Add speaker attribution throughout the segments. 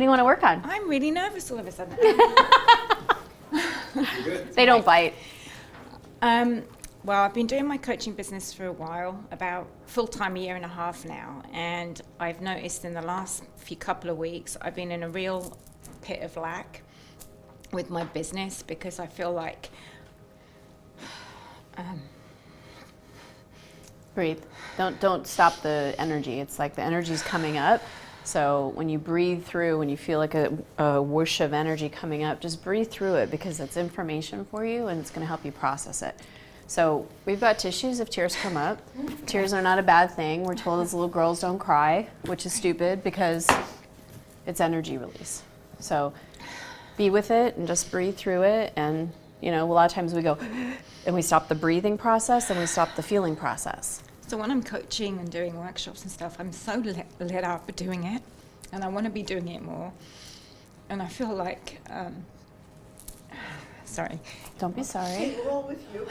Speaker 1: do you want to work on?
Speaker 2: I'm really nervous all of a sudden.
Speaker 1: They don't bite.
Speaker 2: Well, I've been doing my coaching business for a while, about full-time, 1.5 years now, and I've noticed in the last couple of weeks I've been in a real pit of lack with my business because I feel like
Speaker 1: Breathe. Don't stop the energy. It's like the energy's coming up. So when you breathe through, when you feel like a whoosh of energy coming up, just breathe through it because it's information for you and it's going to help you process it. So we've got tissues if tears come up. Tears are not a bad thing. We're told as little girls don't cry, which is stupid because it's energy release. So be with it and just breathe through it. And you know, a lot of times we go and we stop the breathing process and we stop the feeling process.
Speaker 2: So when I'm coaching and doing workshops and stuff, I'm so lit up doing it, and I want to be doing it more. And I feel like, sorry.
Speaker 1: Don't be sorry.
Speaker 3: We're all with you.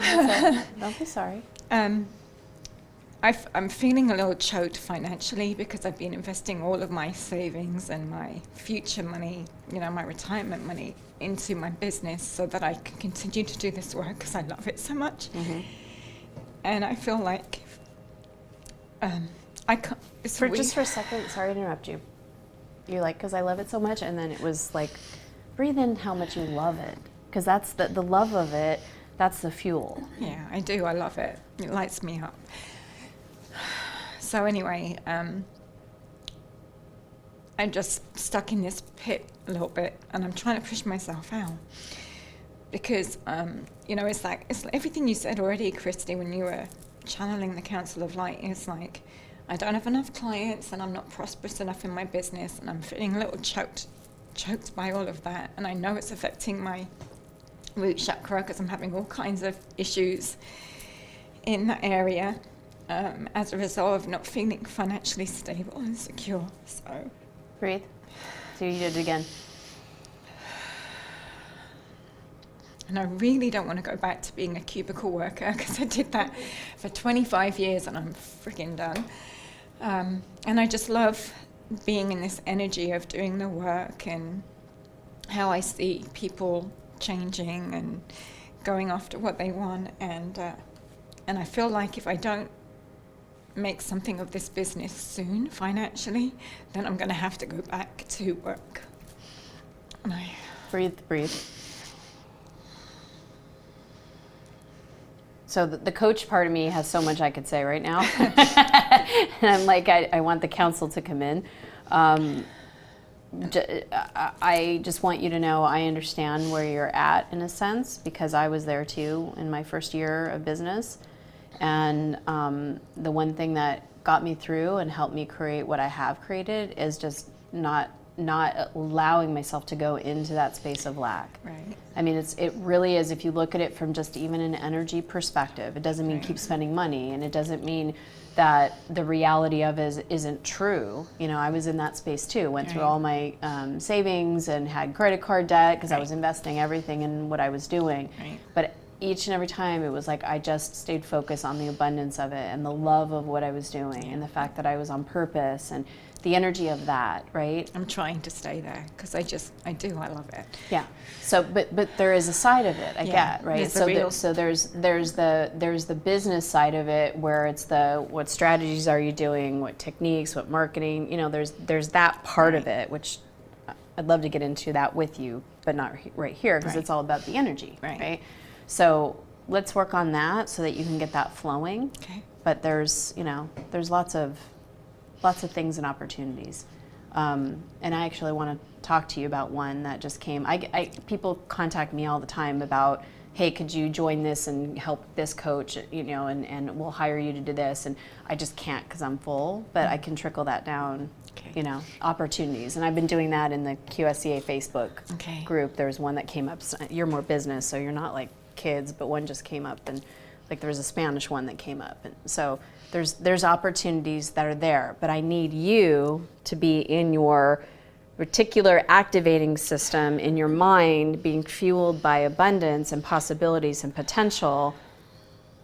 Speaker 1: Don't be sorry.
Speaker 2: I'm feeling a little choked financially because I've been investing all of my savings and my future money, you know, my retirement money into my business so that I can continue to do this work because I love it so much.
Speaker 1: Mm-hmm.
Speaker 2: And I feel like I can't.
Speaker 1: Just for a second, sorry to interrupt you. You're like, because I love it so much, and then it was like, breathe in how much you love it, because that's the love of it. That's the fuel.
Speaker 2: Yeah, I do. I love it. It lights me up. So anyway, I'm just stuck in this pit a little bit, and I'm trying to push myself out because you know, it's everything you said already, Christy, when you were channeling the Council of Light. It's like I don't have enough clients, and I'm not prosperous enough in my business, and I'm feeling a little choked by all of that, and I know it's affecting my root chakra because I'm having all kinds of issues in that area as a result of not feeling financially stable and secure. So
Speaker 1: breathe. So you did it again.
Speaker 2: And I really don't want to go back to being a cubicle worker because I did that for 25 years and I'm freaking done. And I just love being in this energy of doing the work and how I see people changing and going after what they want. And I feel like if I don't make something of this business soon financially, then I'm going to have to go back to work. And
Speaker 1: Breathe. So the coach part of me has so much I could say right now. And I'm like, I want the council to come in. I just want you to know I understand where you're at in a sense, because I was there too in my first year of business. And the one thing that got me through and helped me create what I have created is just not allowing myself to go into that space of lack.
Speaker 2: Right.
Speaker 1: I mean, it really is, if you look at it from just even an energy perspective, it doesn't mean keep spending money, and it doesn't mean that the reality of it isn't true. You know, I was in that space too, went through all my savings and had credit card debt because I was investing everything in what I was doing.
Speaker 2: Right.
Speaker 1: But each and every time it was like I just stayed focused on the abundance of it and the love of what I was doing and the fact that I was on purpose and the energy of that, right?
Speaker 2: I'm trying to stay there because I love it.
Speaker 1: Yeah. So, but there is a side of it, I get, right?
Speaker 2: There's
Speaker 1: there's the business side of it where it's what strategies are you doing, what techniques, what marketing, you know, there's that part of it, which I'd love to get into that with you, but not right here because it's all about the energy, right? So let's work on that so that you can get that flowing.
Speaker 2: Okay.
Speaker 1: But there's lots of things and opportunities. And I actually want to talk to you about one that just came. People contact me all the time about, hey, could you join this and help this coach, you know, and we'll hire you to do this. And I just can't because I'm full, but I can trickle that down, you know, opportunities. And I've been doing that in the QSCA Facebook group. There's one that came up, you're more business, so you're not like kids, but one just came up, and like there was a Spanish one that came up. And so there's opportunities that are there, but I need you to be in your reticular activating system, in your mind, being fueled by abundance and possibilities and potential.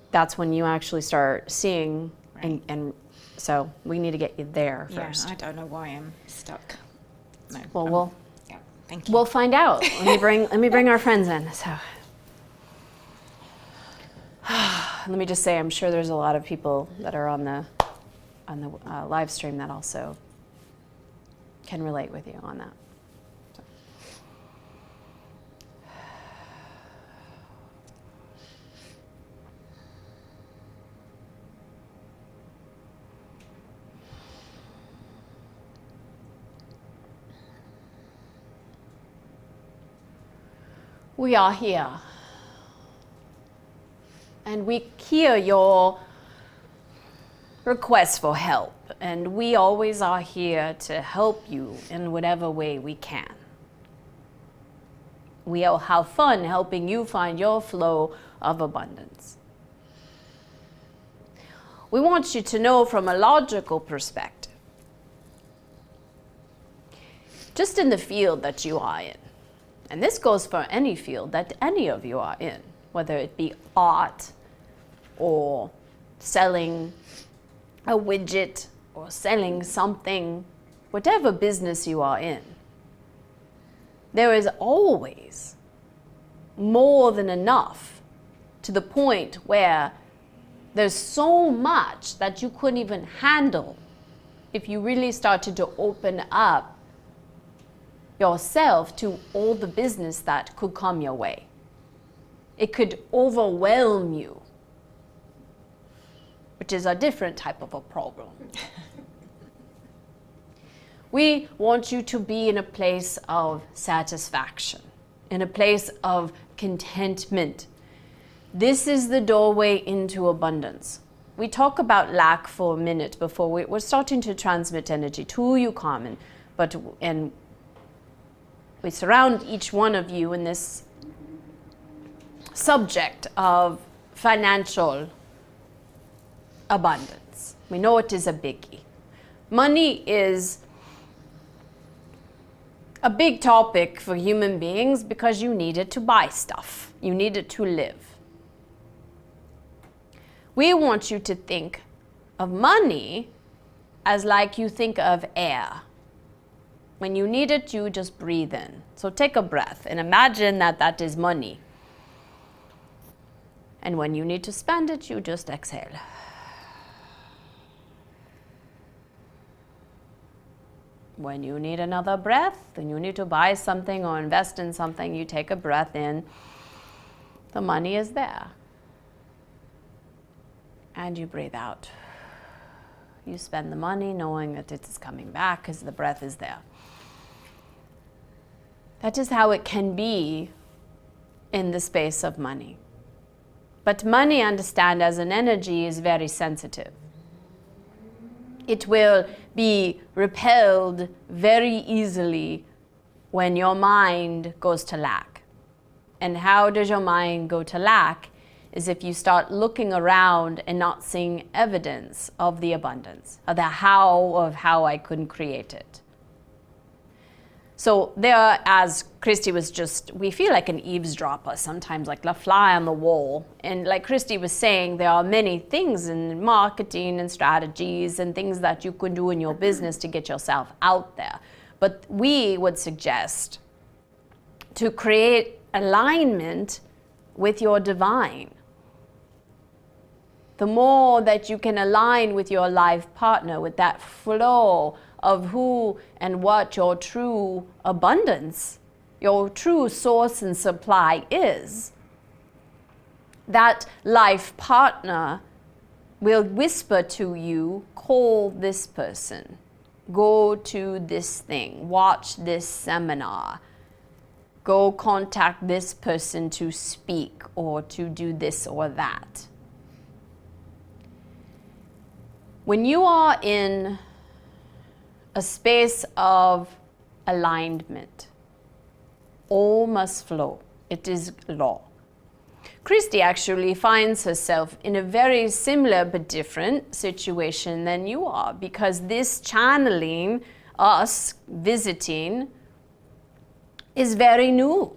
Speaker 1: That's when you actually start seeing, and so we need to get you there first.
Speaker 2: Yeah, I don't know why I'm stuck. No.
Speaker 1: Well,
Speaker 2: Yeah. Thank you.
Speaker 1: we'll find out. Let me bring our friends in. So, let me just say, I'm sure there's a lot of people that are on the live stream that also can relate with you on that. So. We are here, and we hear your requests for help, and we always are here to help you in whatever way we can. We'll have fun helping you find your flow of abundance. We want you to know from a logical perspective, just in the field that you are in, and this goes for any field that any of you are in, whether it be art or selling a widget or selling something, whatever business you are in, there is always more than enough to the point where there's so much that you couldn't even handle if you really started to open up yourself to all the business that could come your way. It could overwhelm you, which is a different type of a problem. We want you to be in a place of satisfaction, in a place of contentment. This is the doorway into abundance. We talk about lack for a minute before we're starting to transmit energy to you, Carmen, and we surround each one of you in this subject of financial abundance. We know it is a biggie. Money is a big topic for human beings because you need it to buy stuff. You need it to live. We want you to think of money as like you think of air. When you need it, you just breathe in. So take a breath and imagine that that is money. And when you need to spend it, you just exhale. When you need another breath, and you need to buy something or invest in something, you take a breath in. The money is there. And you breathe out. You spend the money knowing that it is coming back because the breath is there. That is how it can be in the space of money. But money, understand, as an energy is very sensitive. It will be repelled very easily when your mind goes to lack. And how does your mind go to lack? Is if you start looking around and not seeing evidence of the abundance, of the how I couldn't create it. So there, as Christy was we feel like an eavesdropper sometimes, like a fly on the wall. And like Christy was saying, there are many things in marketing and strategies and things that you can do in your business to get yourself out there. But we would suggest to create alignment with your divine. The more that you can align with your life partner, with that flow of who and what your true abundance, your true source and supply is, that life partner will whisper to you, call this person, go to this thing, watch this seminar, go contact this person to speak or to do this or that. When you are in a space of alignment, all must flow. It is law. Christy actually finds herself in a very similar but different situation than you are, because this channeling, us visiting, is very new.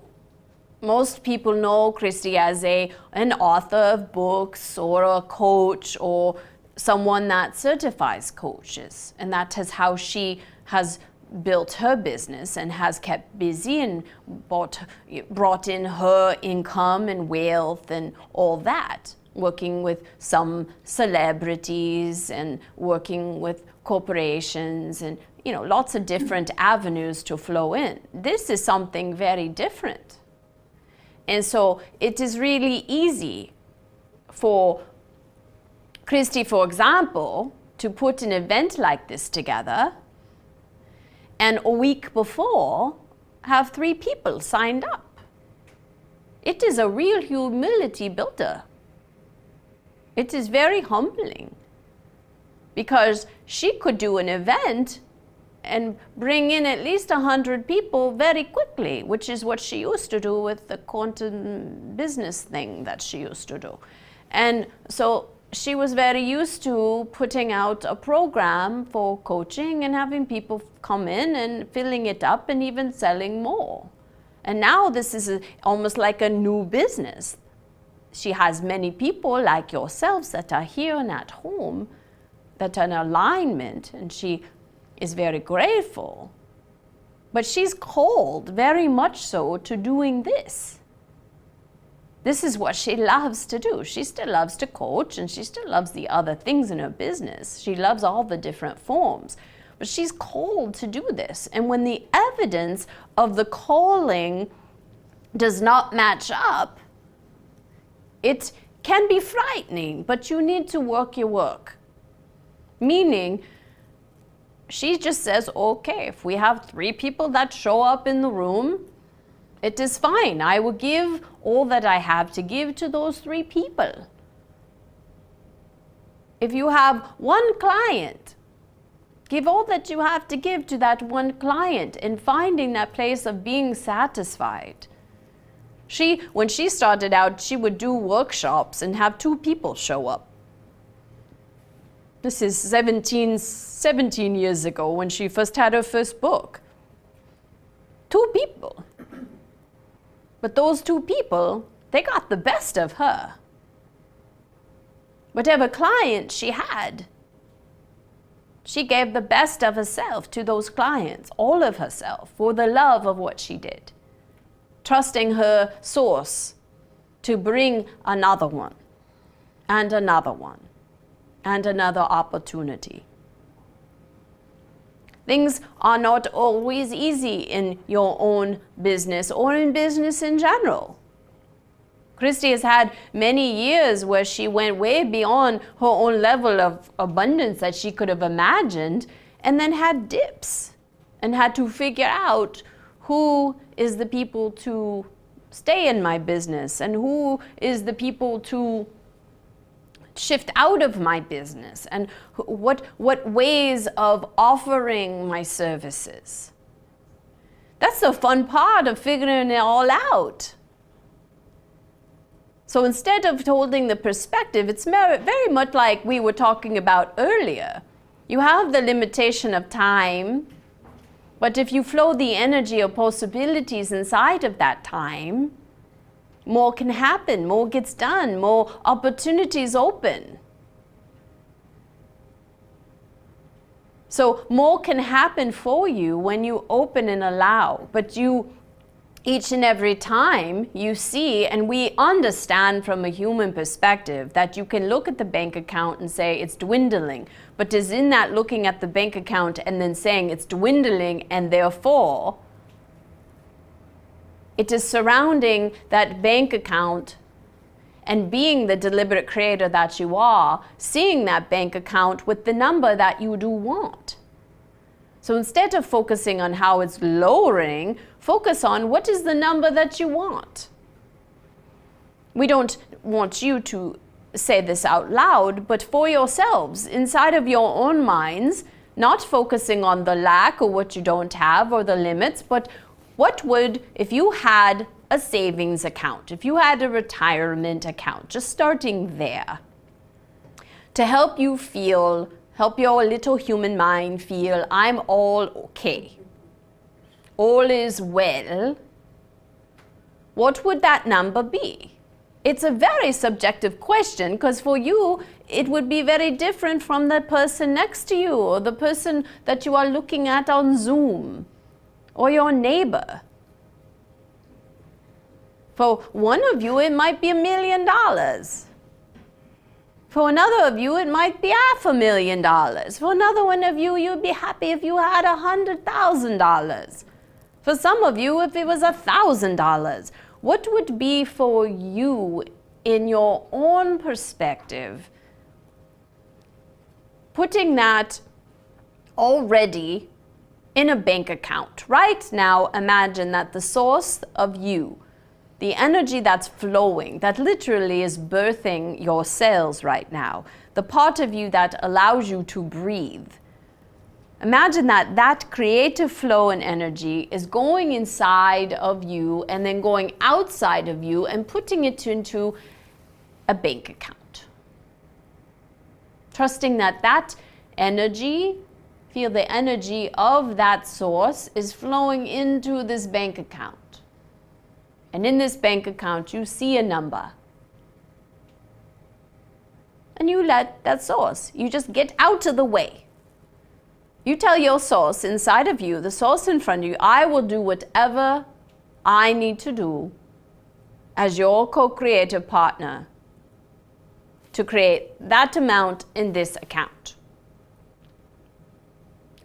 Speaker 1: Most people know Christy as an author of books or a coach or someone that certifies coaches, and that is how she has built her business and has kept busy and brought in her income and wealth and all that, working with some celebrities and working with corporations and, you know, lots of different avenues to flow in. This is something very different. And so it is really easy for Christy, for example, to put an event like this together and a week before have 3 people signed up. It is a real humility builder. It is very humbling because she could do an event and bring in at least 100 people very quickly, which is what she used to do with the quantum business thing that she used to do. And so she was very used to putting out a program for coaching and having people come in and filling it up and even selling more. And now this is almost like a new business. She has many people like yourselves that are here and at home that are in alignment, and she is very grateful. But she's called very much so to doing this. This is what she loves to do. She still loves to coach, and she still loves the other things in her business. She loves all the different forms. But she's called to do this. And when the evidence of the calling does not match up, it can be frightening, but you need to work your work. Meaning, she just says, okay, if we have 3 people that show up in the room, it is fine. I will give all that I have to give to those 3 people. If you have 1 client, give all that you have to give to that 1 client and finding that place of being satisfied. When she started out, she would do workshops and have 2 people show up. This is 17 years ago when she first had her first book. 2 people. But those 2 people, they got the best of her. Whatever client she had, she gave the best of herself to those clients, all of herself, for the love of what she did, trusting her source to bring another one, and another one, and another opportunity. Things are not always easy in your own business or in business in general. Christy has had many years where she went way beyond her own level of abundance that she could have imagined, and then had dips and had to figure out who is the people to stay in my business and who is the people to shift out of my business, and what ways of offering my services. That's the fun part of figuring it all out. So instead of holding the perspective, it's very much like we were talking about earlier. You have the limitation of time, but if you flow the energy of possibilities inside of that time, more can happen, more gets done, more opportunities open. So more can happen for you when you open and allow, but each and every time you see, and we understand from a human perspective that you can look at the bank account and say it's dwindling, but is in that looking at the bank account and then saying it's dwindling and therefore it is surrounding that bank account and being the deliberate creator that you are, seeing that bank account with the number that you do want. So instead of focusing on how it's lowering, focus on what is the number that you want. We don't want you to say this out loud, but for yourselves, inside of your own minds, not focusing on the lack or what you don't have or the limits, but what would, if you had a savings account, if you had a retirement account, just starting there, to help you feel, help your little human mind feel, I'm all okay, all is well, what would that number be? It's a very subjective question, because for you, it would be very different from the person next to you, or the person that you are looking at on Zoom, or your neighbor. For one of you, it might be $1 million. For another of you, it might be $500,000. For another one of you, you'd be happy if you had $100,000. For some of you, if it was $1,000. What would be for you, in your own perspective, putting that already in a bank account? Right now, imagine that the source of you, the energy that's flowing, that literally is birthing your cells right now, the part of you that allows you to breathe. Imagine that that creative flow and energy is going inside of you and then going outside of you and putting it into a bank account. Trusting that that energy, feel the energy of that source is flowing into this bank account. And in this bank account, you see a number. And you let that source, you just get out of the way. You tell your source inside of you, the source in front of you, I will do whatever I need to do as your co-creative partner to create that amount in this account.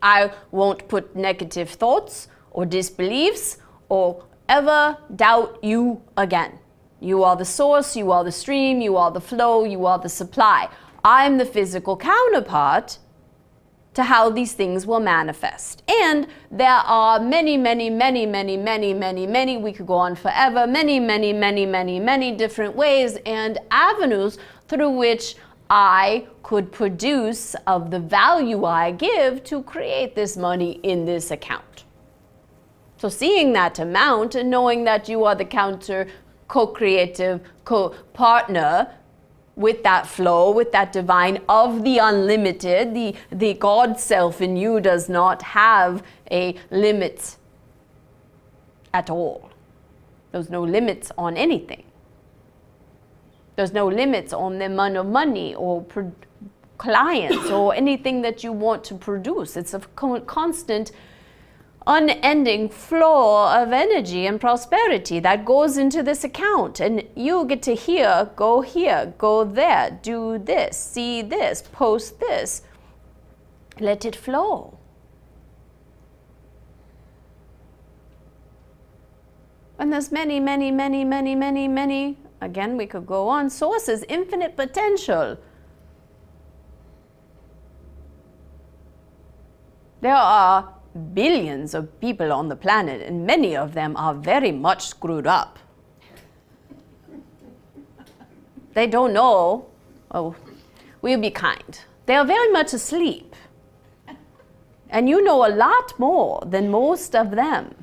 Speaker 1: I won't put negative thoughts or disbeliefs or ever doubt you again. You are the source, you are the stream, you are the flow, you are the supply. I'm the physical counterpart to how these things will manifest. And there are many, many, many, many, many, many, many, we could go on forever, many, many, many, many, many different ways and avenues through which I could produce of the value I give to create this money in this account. So seeing that amount and knowing that you are the co-creative, co-partner with that flow, with that divine of the unlimited, the God self in you does not have a limit at all. There's no limits on anything. There's no limits on the amount of money or clients or anything that you want to produce. It's a constant, unending flow of energy and prosperity that goes into this account, and you get to here, go there, do this, see this, post this. Let it flow. And there's many, many, many, many, many, many, again we could go on, sources, infinite potential. There are billions of people on the planet, and many of them are very much screwed up. They don't know. Oh, we'll be kind. They are very much asleep. And you know a lot more than most of them.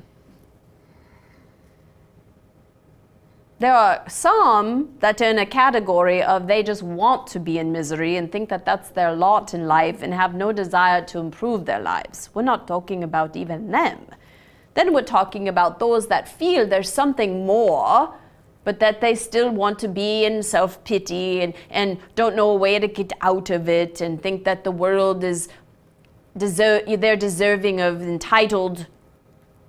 Speaker 1: There are some that are in a category of they just want to be in misery and think that that's their lot in life and have no desire to improve their lives. We're not talking about even them. Then we're talking about those that feel there's something more, but that they still want to be in self-pity and don't know a way to get out of it and think that the world is they're deserving of entitled,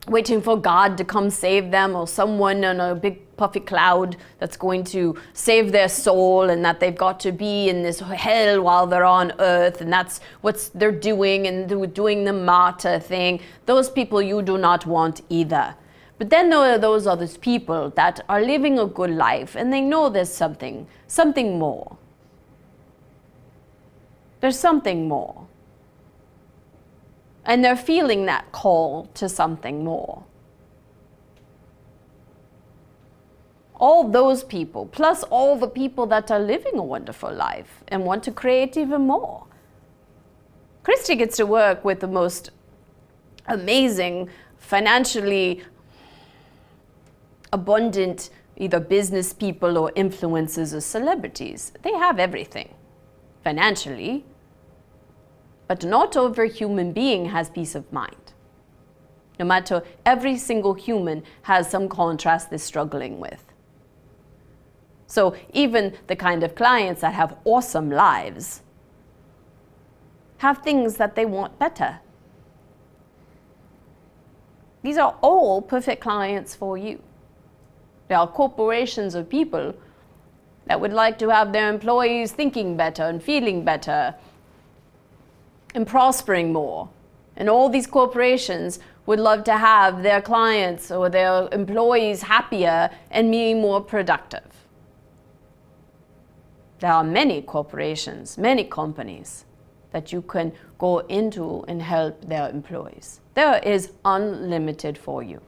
Speaker 1: waiting for God to come save them, or someone on a big puffy cloud that's going to save their soul, and that they've got to be in this hell while they're on earth, and that's what they're doing, and they're doing the martyr thing. Those people you do not want either. But then there are those other people that are living a good life, and they know there's something more. There's something more. And they're feeling that call to something more. All those people, plus all the people that are living a wonderful life and want to create even more. Christy gets to work with the most amazing, financially abundant, either business people or influencers or celebrities. They have everything financially. But not every human being has peace of mind. No matter, every single human has some contrast they're struggling with. So even the kind of clients that have awesome lives have things that they want better. These are all perfect clients for you. There are corporations of people that would like to have their employees thinking better and feeling better and prospering more. And all these corporations would love to have their clients or their employees happier and being more productive. There are many corporations, many companies that you can go into and help their employees. There is unlimited for you.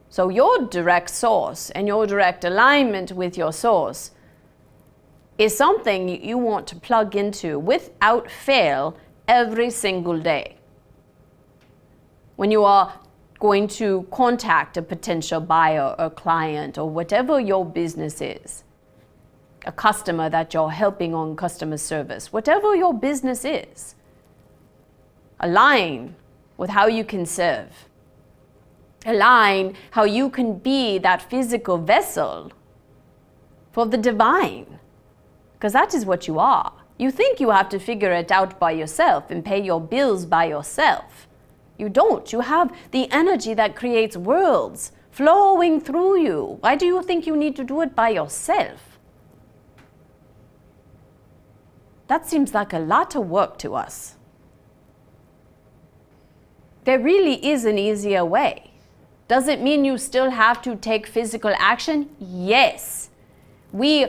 Speaker 1: So your direct source and your direct alignment with your source is something you want to plug into without fail every single day. When you are going to contact a potential buyer or client or whatever your business is, a customer that you're helping on customer service, whatever your business is, align with how you can serve. Align how you can be that physical vessel for the divine, because that is what you are. You think you have to figure it out by yourself and pay your bills by yourself. You don't. You have the energy that creates worlds flowing through you. Why do you think you need to do it by yourself? That seems like a lot of work to us. There really is an easier way. Does it mean you still have to take physical action? Yes. We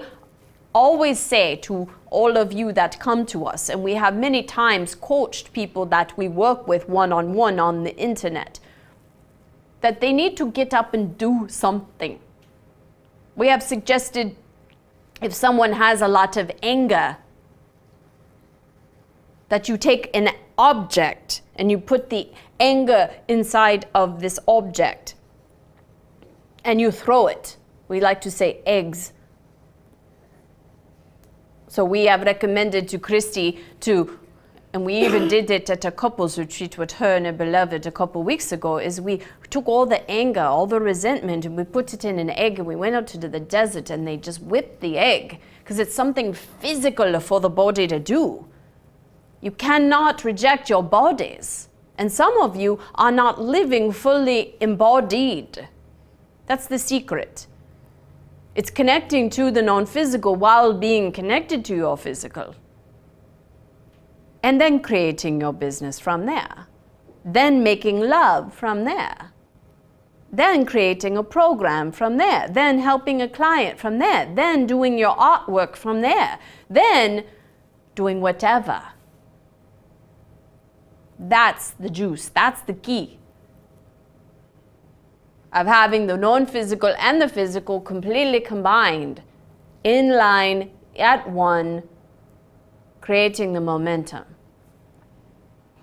Speaker 1: always say to all of you that come to us, and we have many times coached people that we work with one-on-one on the internet, that they need to get up and do something. We have suggested if someone has a lot of anger, that you take an object and you put the anger inside of this object and you throw it. We like to say eggs. So we have recommended to Christy to, and we even did it at a couples retreat with her and her beloved a couple weeks ago, is we took all the anger, all the resentment, and we put it in an egg, and we went out to the desert and they just whipped the egg, because it's something physical for the body to do. You cannot reject your bodies. And some of you are not living fully embodied. That's the secret. It's connecting to the non-physical while being connected to your physical. And then creating your business from there. Then making love from there. Then creating a program from there. Then helping a client from there. Then doing your artwork from there. Then doing whatever. That's the juice. That's the key of having the non-physical and the physical completely combined, in line, at one, creating the momentum.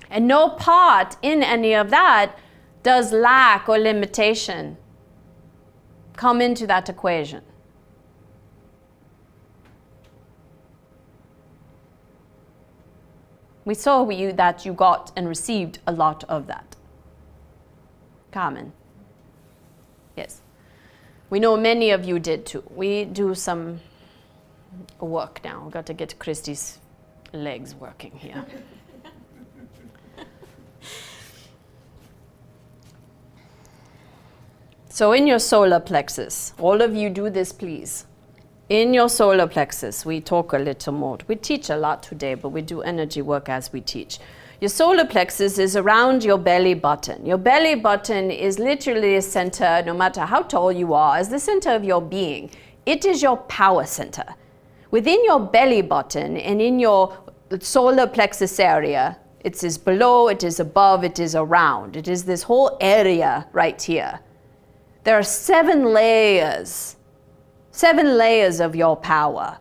Speaker 1: And no part in any of that does lack or limitation come into that equation. We saw that you got and received a lot of that. Carmen. Yes. We know many of you did too. We do some work now. We've got to get Christy's legs working here. So in your solar plexus, all of you do this, please. In your solar plexus, we talk a little more. We teach a lot today, but we do energy work as we teach. Your solar plexus is around your belly button. Your belly button is literally a center, no matter how tall you are, is the center of your being. It is your power center. Within your belly button and in your solar plexus area, it is below, it is above, it is around. It is this whole area right here. There are 7 layers. 7 layers of your power.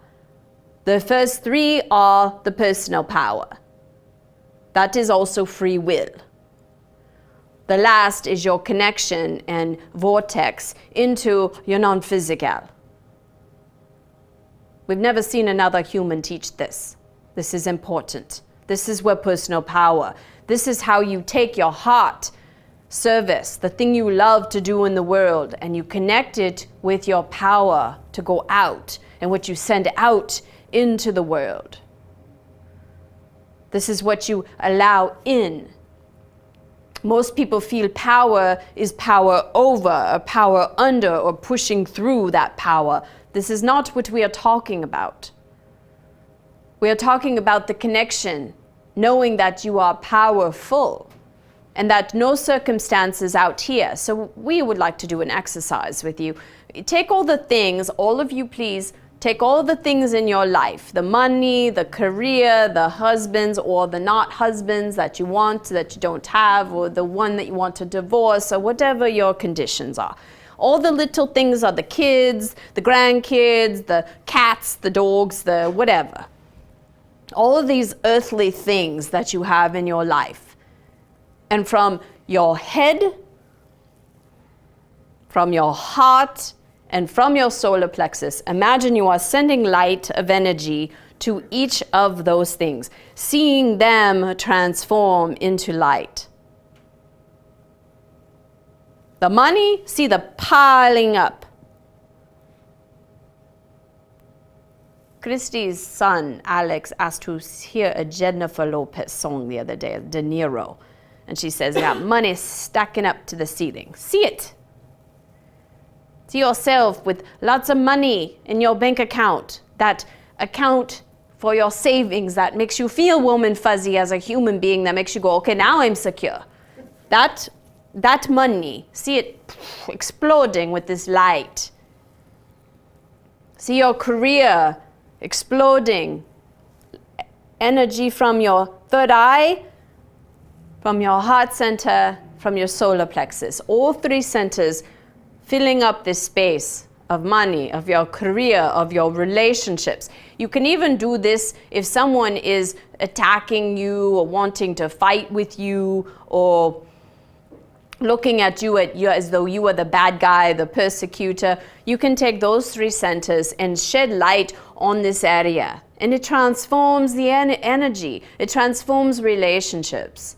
Speaker 1: The first 3 are the personal power. That is also free will. The last is your connection and vortex into your non-physical. We've never seen another human teach this. This is important. This is where personal power. This is how you take your heart service, the thing you love to do in the world, and you connect it with your power to go out and what you send out into the world. This is what you allow in. Most people feel power is power over, or power under, or pushing through that power. This is not what we are talking about. We are talking about the connection, knowing that you are powerful and that no circumstances out here. So we would like to do an exercise with you. Take all the things, all of you please, take all the things in your life, the money, the career, the husbands or the not husbands that you want, that you don't have, or the one that you want to divorce, or whatever your conditions are. All the little things are the kids, the grandkids, the cats, the dogs, the whatever. All of these earthly things that you have in your life. And from your head, from your heart, and from your solar plexus, imagine you are sending light of energy to each of those things, seeing them transform into light. The money, see the piling up. Christy's son, Alex, asked to hear a Jennifer Lopez song the other day, De Niro. And she says, yeah, money stacking up to the ceiling. See it. See yourself with lots of money in your bank account, that account for your savings that makes you feel warm and fuzzy as a human being, that makes you go, okay, now I'm secure. That money, see it exploding with this light. See your career exploding. Energy from your third eye, from your heart center, from your solar plexus. All three centers filling up this space of money, of your career, of your relationships. You can even do this if someone is attacking you or wanting to fight with you or looking at you as though you are the bad guy, the persecutor. You can take those three centers and shed light on this area. And it transforms the energy. It transforms relationships.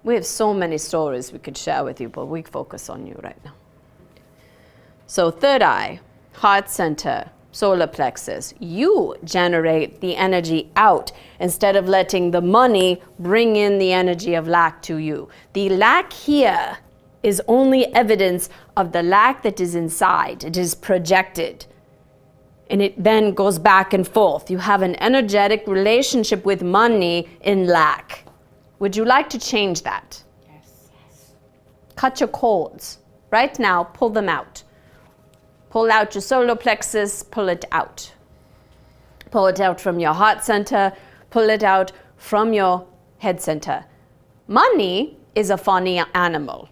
Speaker 1: We have so many stories we could share with you, but we focus on you right now. So third eye, heart center, solar plexus. You generate the energy out instead of letting the money bring in the energy of lack to you. The lack here is only evidence of the lack that is inside. It is projected. And it then goes back and forth. You have an energetic relationship with money in lack. Would you like to change that?
Speaker 3: Yes.
Speaker 1: Cut your cords. Right now, pull them out. Pull out your solar plexus, pull it out. Pull it out from your heart center, pull it out from your head center. Money is a funny animal.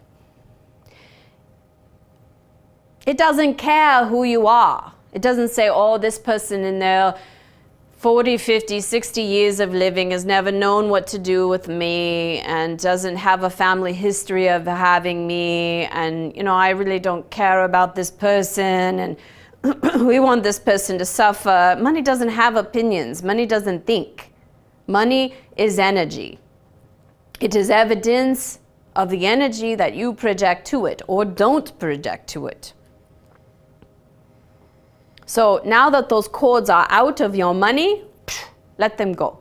Speaker 1: It doesn't care who you are. It doesn't say, oh, this person in there 40, 50, 60 years of living has never known what to do with me and doesn't have a family history of having me, and I really don't care about this person, and we want this person to suffer. Money doesn't have opinions. Money doesn't think. Money is energy. It is evidence of the energy that you project to it or don't project to it. So now that those cords are out of your money, let them go.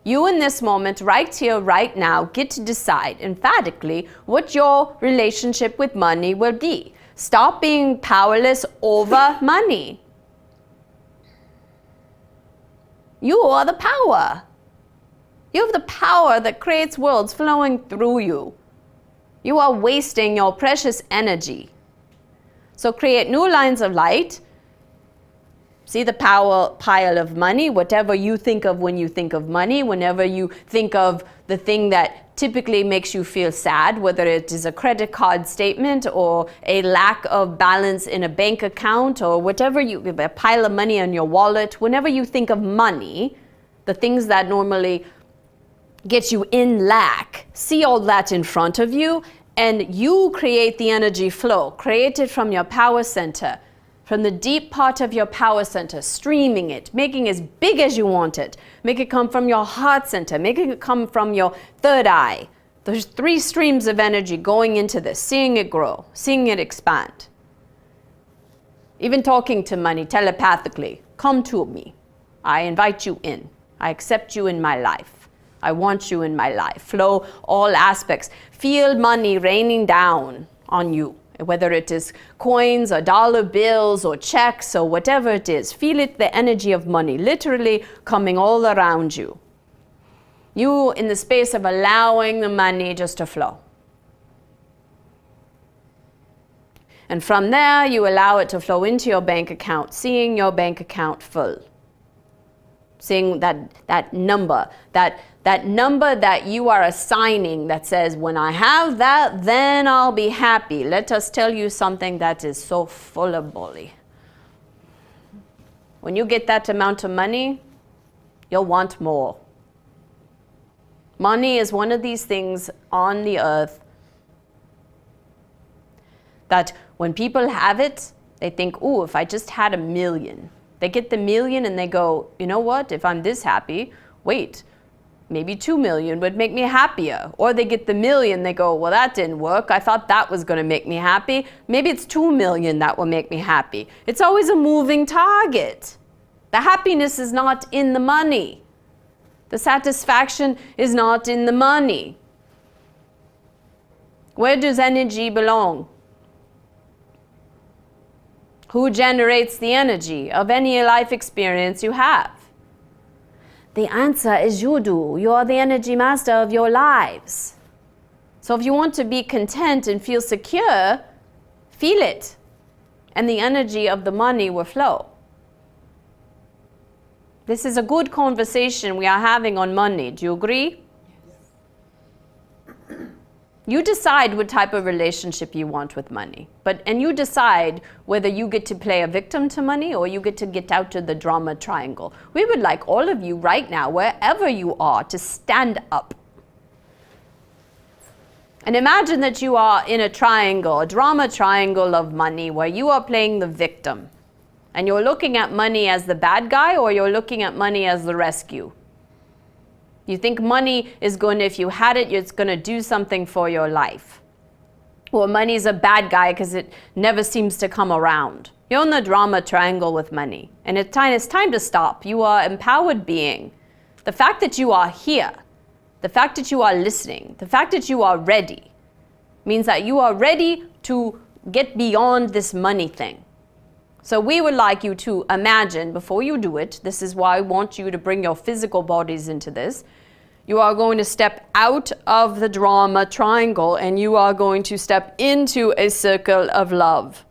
Speaker 1: You in this moment, right here, right now, get to decide emphatically what your relationship with money will be. Stop being powerless over money. You are the power. You have the power that creates worlds flowing through you. You are wasting your precious energy. So create new lines of light. See the pile of money, whatever you think of when you think of money, whenever you think of the thing that typically makes you feel sad, whether it is a credit card statement or a lack of balance in a bank account or whatever, a pile of money in your wallet. Whenever you think of money, the things that normally get you in lack, see all that in front of you, and you create the energy flow. Create it from your power center, from the deep part of your power center, streaming it, making it as big as you want it. Make it come from your heart center, making it come from your third eye. There's 3 streams of energy going into this, seeing it grow, seeing it expand. Even talking to money telepathically, come to me. I invite you in. I accept you in my life. I want you in my life. Flow all aspects. Feel money raining down on you, whether it is coins or dollar bills or checks or whatever it is. Feel it, the energy of money, literally coming all around you. You in the space of allowing the money just to flow. And from there, you allow it to flow into your bank account, seeing your bank account full. Seeing that number that you are assigning that says, when I have that, then I'll be happy. Let us tell you something that is so full of bully. When you get that amount of money, you'll want more. Money is one of these things on the earth that when people have it, they think, ooh, if I just had $1 million. They get the $1 million and they go, you know what, if I'm this happy, wait, maybe 2 million would make me happier. Or they get the $1 million, they go, well, that didn't work. I thought that was gonna make me happy. Maybe it's 2 million that will make me happy. It's always a moving target. The happiness is not in the money. The satisfaction is not in the money. Where does energy belong? Who generates the energy of any life experience you have? The answer is you do. You are the energy master of your lives. So if you want to be content and feel secure, feel it. And the energy of the money will flow. This is a good conversation we are having on money. Do you agree? Yes. You decide what type of relationship you want with money. And you decide whether you get to play a victim to money or you get out of the drama triangle. We would like all of you right now, wherever you are, to stand up. And imagine that you are in a triangle, a drama triangle of money, where you are playing the victim. And you're looking at money as the bad guy, or you're looking at money as the rescue. You think money is going to, if you had it, it's going to do something for your life. Or money is a bad guy because it never seems to come around. You're in the drama triangle with money. And it's time to stop. You are an empowered being. The fact that you are here, the fact that you are listening, the fact that you are ready, means that you are ready to get beyond this money thing. So we would like you to imagine, before you do it, this is why I want you to bring your physical bodies into this. You are going to step out of the drama triangle and you are going to step into a circle of love,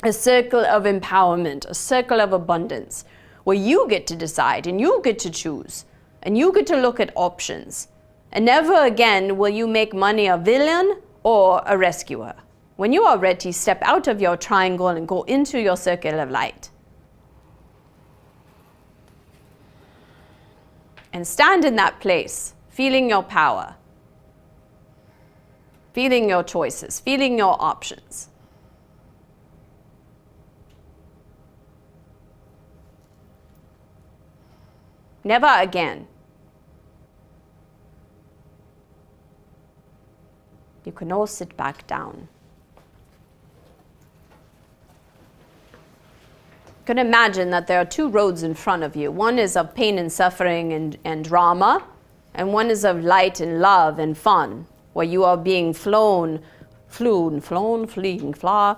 Speaker 1: a circle of empowerment, a circle of abundance, where you get to decide and you get to choose and you get to look at options. And never again will you make money a villain or a rescuer. When you are ready, step out of your triangle and go into your circle of light. And stand in that place, feeling your power, feeling your choices, feeling your options. Never again. You can all sit back down. You can imagine that there are 2 roads in front of you. One is of pain and suffering and drama, and one is of light and love and fun, where you are being fleeing, fly.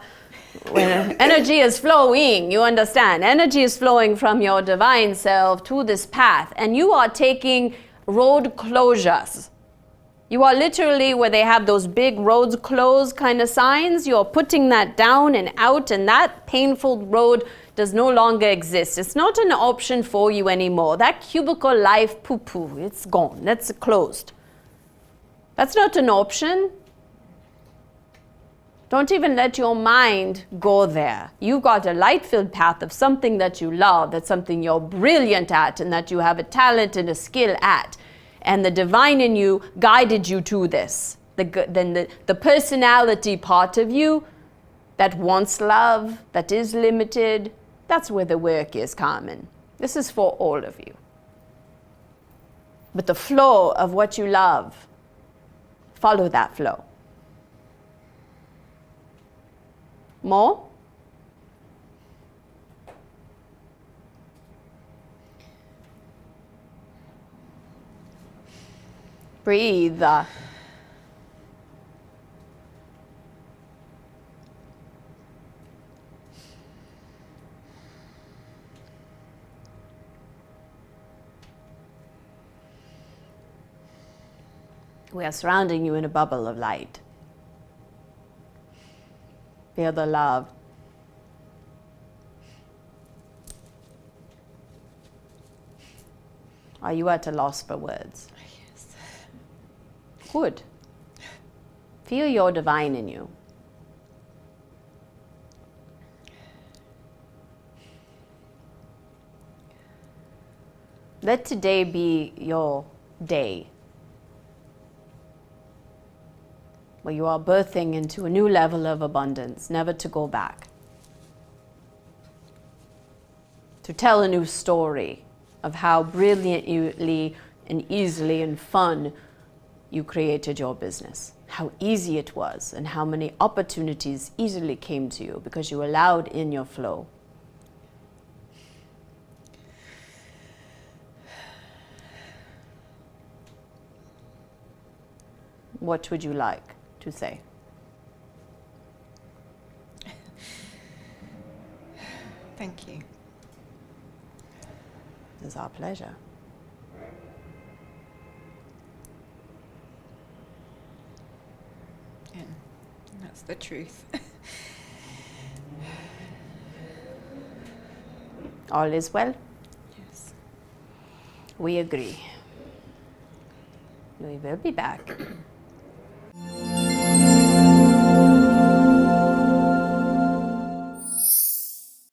Speaker 1: When energy is flowing, you understand. Energy is flowing from your divine self to this path, and you are taking road closures. You are literally where they have those big roads closed kind of signs. You're putting that down and out, and that painful road does no longer exist. It's not an option for you anymore. That cubicle life, poo-poo, it's gone. That's closed. That's not an option. Don't even let your mind go there. You've got a light-filled path of something that you love, that's something you're brilliant at, and that you have a talent and a skill at. And the divine in you guided you to this. The personality part of you that wants love, that is limited, that's where the work is, Carmen. This is for all of you. But the flow of what you love, follow that flow. More? Breathe. We are surrounding you in a bubble of light. Feel the love. Are you at a loss for words?
Speaker 2: Yes.
Speaker 1: Good. Feel your divine in you. Let today be your day where you are birthing into a new level of abundance, never to go back. To tell a new story of how brilliantly and easily and fun you created your business, how easy it was, and how many opportunities easily came to you because you allowed in your flow. What would you like to say?
Speaker 2: Thank you.
Speaker 1: It's our pleasure.
Speaker 2: Yeah, that's the truth.
Speaker 1: All is well?
Speaker 2: Yes.
Speaker 1: We agree. We will be back.